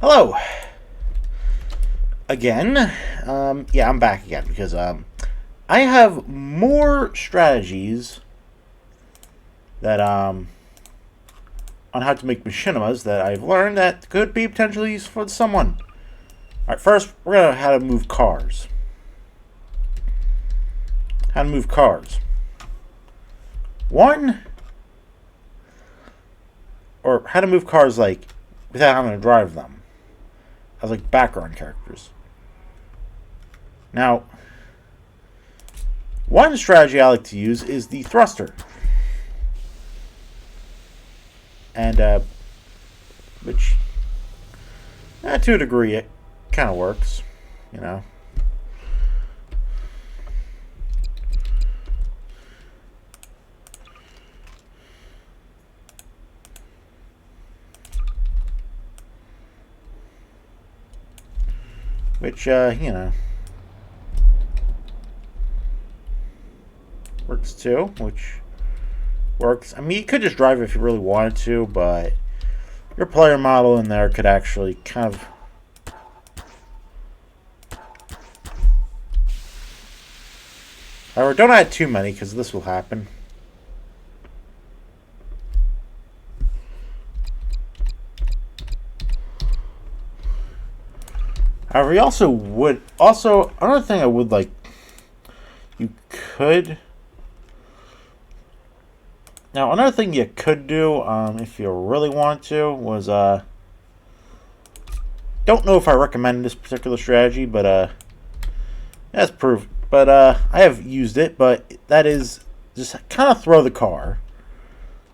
Hello again. Yeah, I'm back again because I have more strategies that on how to make machinimas that I've learned that could be potentially useful for someone. All right, first we're gonna how to move cars. How to move cars. Or how to move cars like without having to drive them, as like background characters. Now, one strategy I like to use is the thruster, and which, to a degree, it kind of works, you know. Which, works too, which works. I mean, you could just drive if you really wanted to, but your player model in there could actually kind of... However, don't add too many, because this will happen. However, you also would... Also, another thing I would like... You could... Now, another thing you could do, if you really want to, was, don't know if I recommend this particular strategy, but, that's proof. But, I have used it, but that is just kind of throw the car.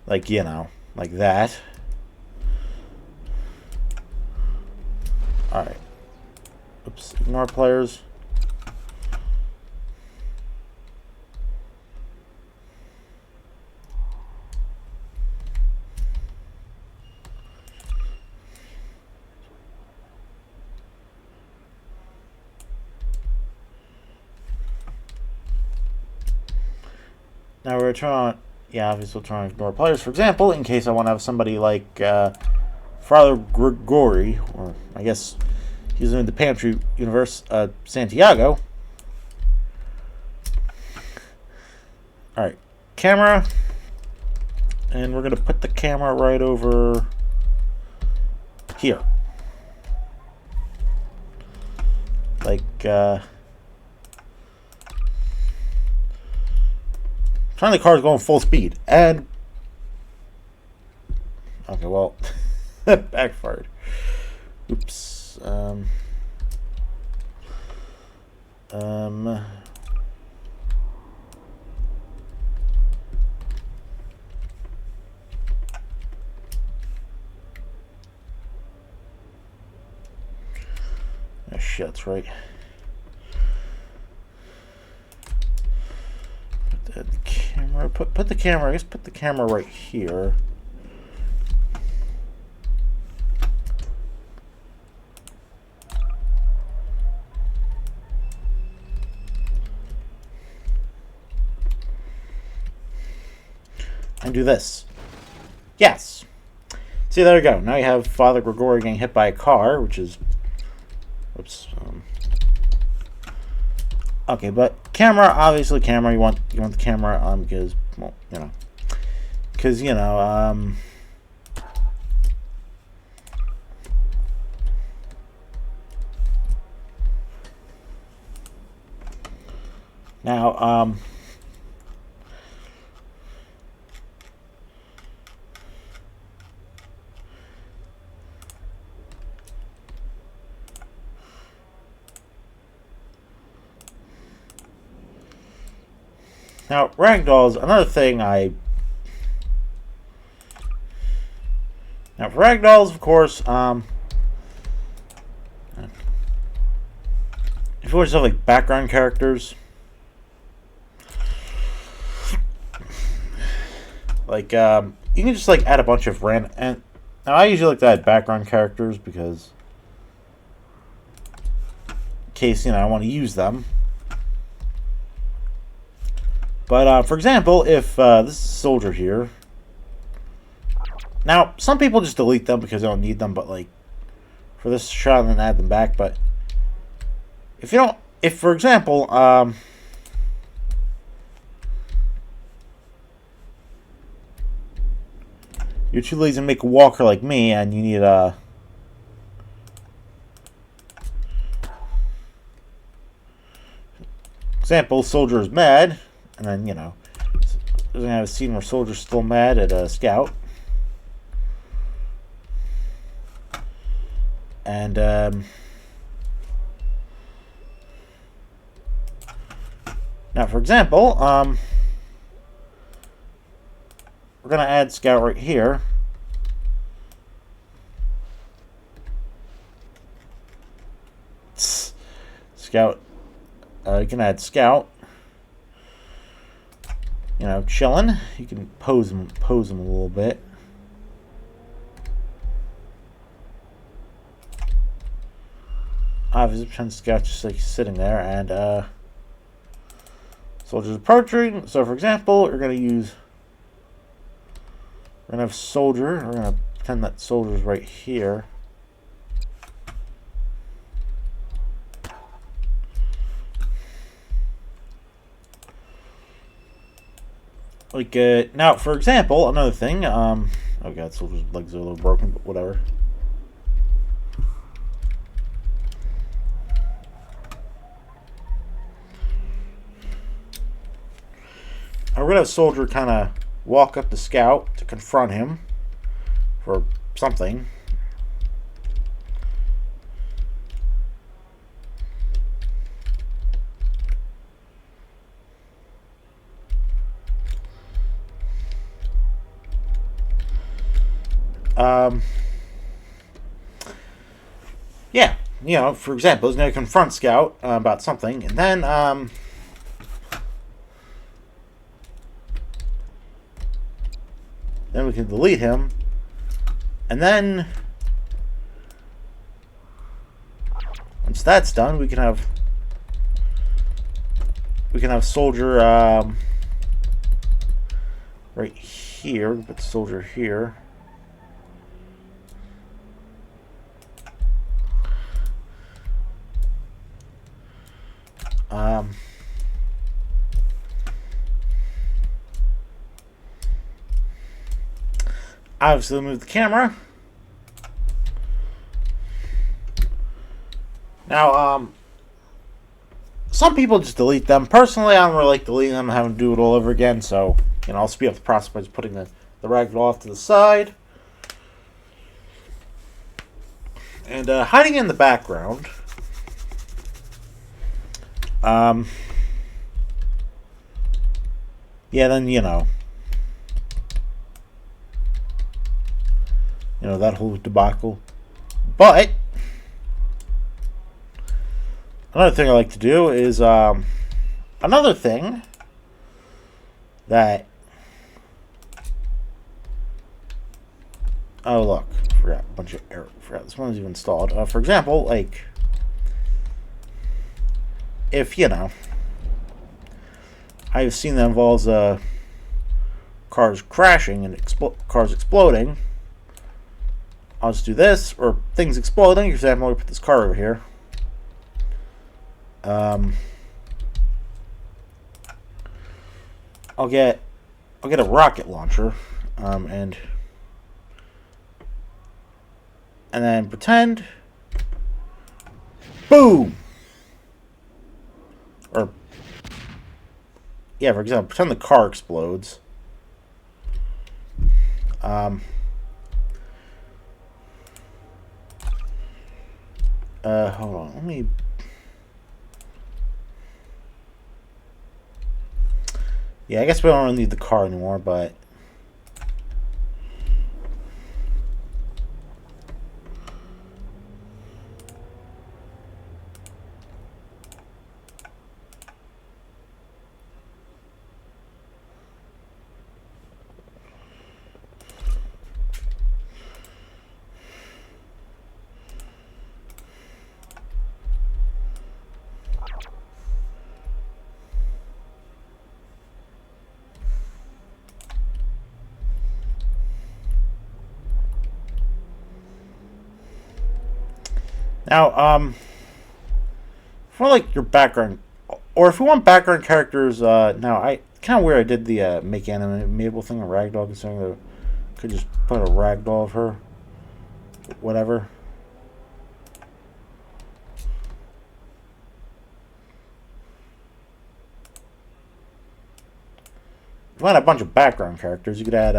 Like, you know, like that. Alright. Oops, ignore players. Now we're turn on, yeah, obviously we'll turn on ignore players. For example, in case I want to have somebody like Father Gregory, or I guess he's in the Pantry Universe, Santiago. Alright, camera. And we're going to put the camera right over here. Like, finally, the car's going full speed, and okay, well, backfired. Oops. Oh, shit, that's right. The camera, put the camera, I guess put the camera right here. And do this. Yes. See, there you go. Now you have Father Gregory getting hit by a car, which is... Oops. Okay, but camera, obviously camera, you want the camera, because, well, now, Now, ragdolls, another thing Now, for ragdolls, of course, if you want to have, like, background characters, like, you can just, like, add a bunch of random, and now I usually like to add background characters because, in case, I want to use them. But, for example, if this soldier here... Now, some people just delete them because they don't need them, but, like, for this shot and then add them back. But if you don't, if for example, you're too lazy to make a walker like me, and you need a example, soldier is mad, and then, you know, we're gonna have a scene where soldier's still mad at a scout. And now, for example, we're gonna add scout right here. Scout. You can add scout. You know, chilling. You can pose him a little bit. Obviously, pretend scout's just like sitting there, and soldiers approaching. So, for example, we're gonna have soldier. We're gonna pretend that soldier's right here. Like, now, for example, another thing, oh god, soldier's legs are a little broken, but whatever. We're gonna have soldier kind of walk up to scout to confront him for something. Yeah, you know, for example, he's going to confront Scout about something, and then, then we can delete him, and then, once that's done, we can have soldier, right here. We put soldier here. Obviously, move the camera. Now, some people just delete them. Personally, I don't really like deleting them and having to do it all over again. So, you know, I'll speed up the process by just putting the ragdoll off to the side and hiding in the background. Yeah, then, you know, that whole debacle. But another thing I like to do is another thing that, oh look, forgot a bunch of error. Forgot this one's even installed. For example, like if I've seen that involves cars crashing and cars exploding. I'll just do this, or things exploding. For example, I'm gonna put this car over here. I'll get a rocket launcher, and then pretend, boom, or yeah, for example, pretend the car explodes. Hold on, let me. Yeah, I guess we don't really need the car anymore, but Now, for like your background, or if you want background characters, now I kind of weird I did the make animable thing, a ragdoll, considering that I could just put a ragdoll of her, whatever. If you want a bunch of background characters, you could add,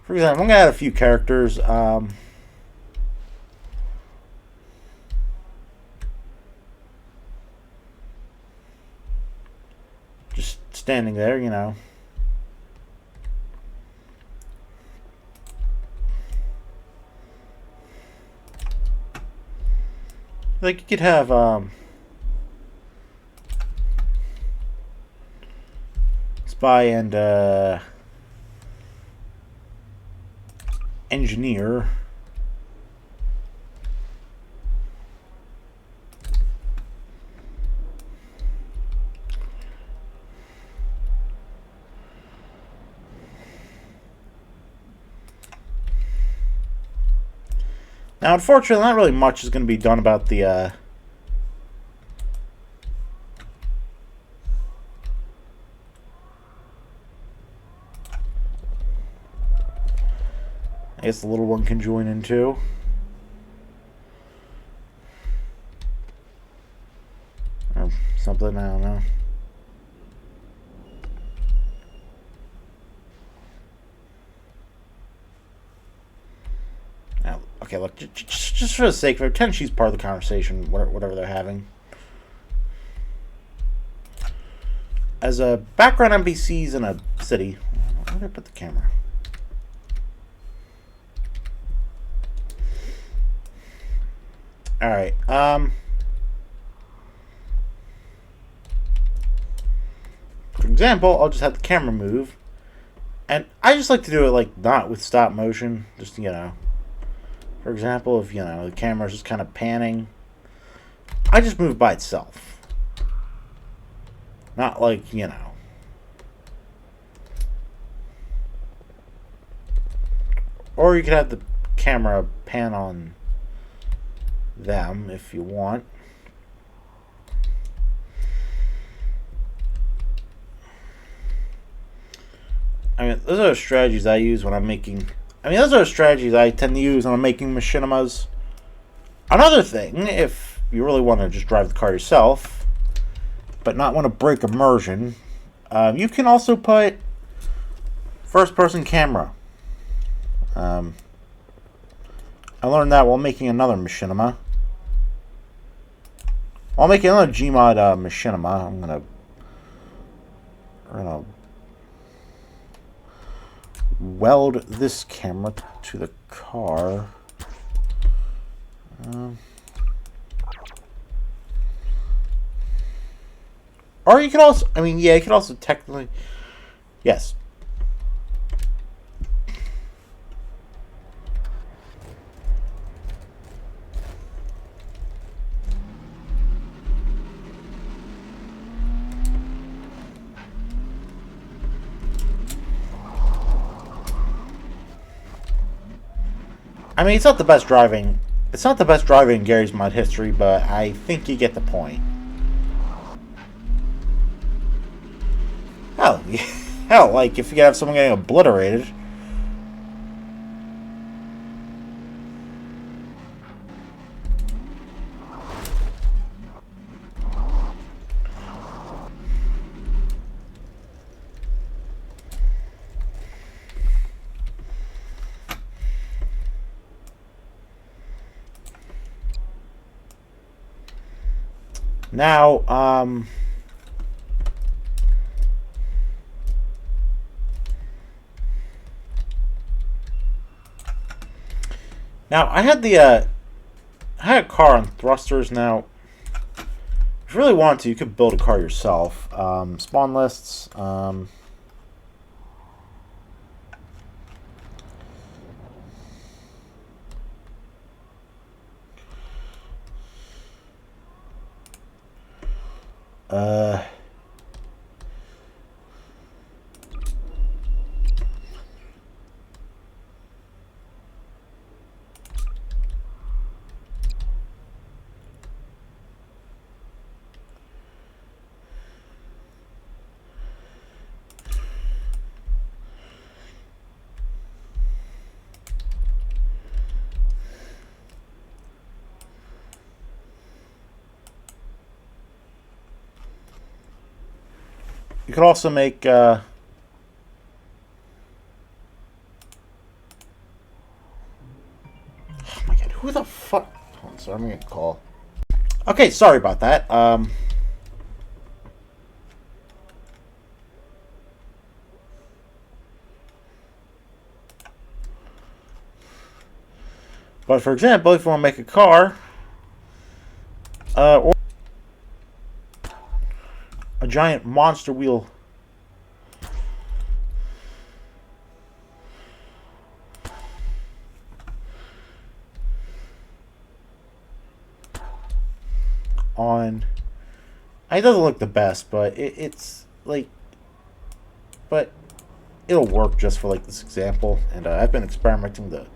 for example, I'm gonna add a few characters. Just standing there, you know. Like you could have spy and engineer. Now, unfortunately, not really much is going to be done about the I guess the little one can join in too. Or something, I don't know. Now, okay, look, just for the sake of it, pretend she's part of the conversation, whatever they're having. As a background NPCs in a city, where did I put the camera? Alright, for example, I'll just have the camera move. And I just like to do it, like, not with stop motion. Just, you know. For example, if, you know, the camera's just kind of panning. I just move by itself. Not like, you know. Or you could have the camera pan on them if you want. I mean, those are strategies I use when I'm making... I mean, those are strategies I tend to use when I'm making machinimas. Another thing, if you really want to just drive the car yourself, but not want to break immersion, you can also put first-person camera. I learned that while making another machinima. While making another gmod machinima, I'm gonna weld this camera to the car. Or you could also, I mean, yeah, you could also technically, yes. I mean, it's not the best driving. It's not the best driving in Gary's Mod history, but I think you get the point. Hell, hell, like if you have someone getting obliterated. Now, now I had the I had a car on thrusters. Now, if you really want to, you could build a car yourself. Spawn lists. You could also make. Oh my god, who the fuck? Hold on, sorry, I'm gonna call. Okay, sorry about that. But for example, if you want to make a car, or a giant monster wheel. On, it doesn't look the best, but it's like, but it'll work just for like this example. And I've been experimenting the.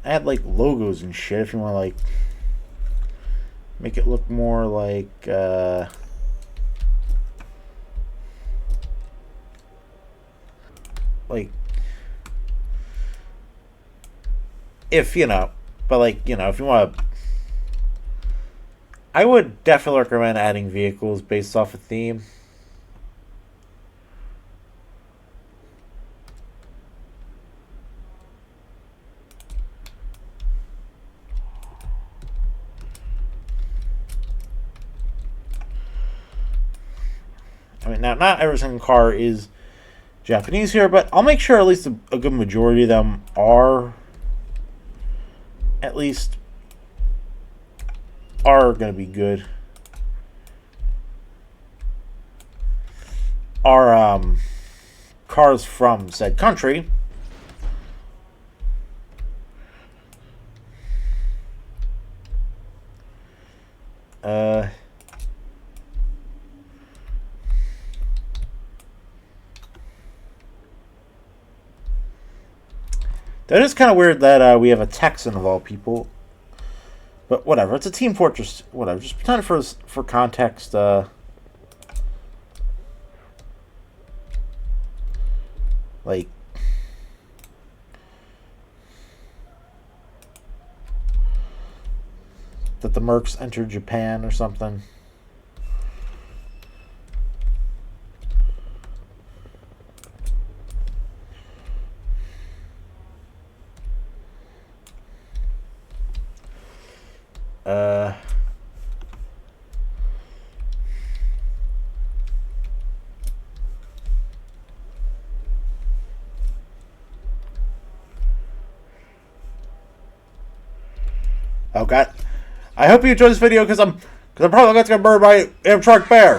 Add like logos and shit if you want to like make it look more like if you know, but like you know, if you want to, I would definitely recommend adding vehicles based off a theme. I mean, now not every single car is Japanese here, but I'll make sure at least a good majority of them are at least are going to be good. Are cars from said country. That is kind of weird that we have a Texan of all people. But whatever, it's a Team Fortress. Whatever, just pretend for context. Like that the Mercs entered Japan or something. Oh god. I hope you enjoyed this video because I'm probably not going to get burned by a truck bear.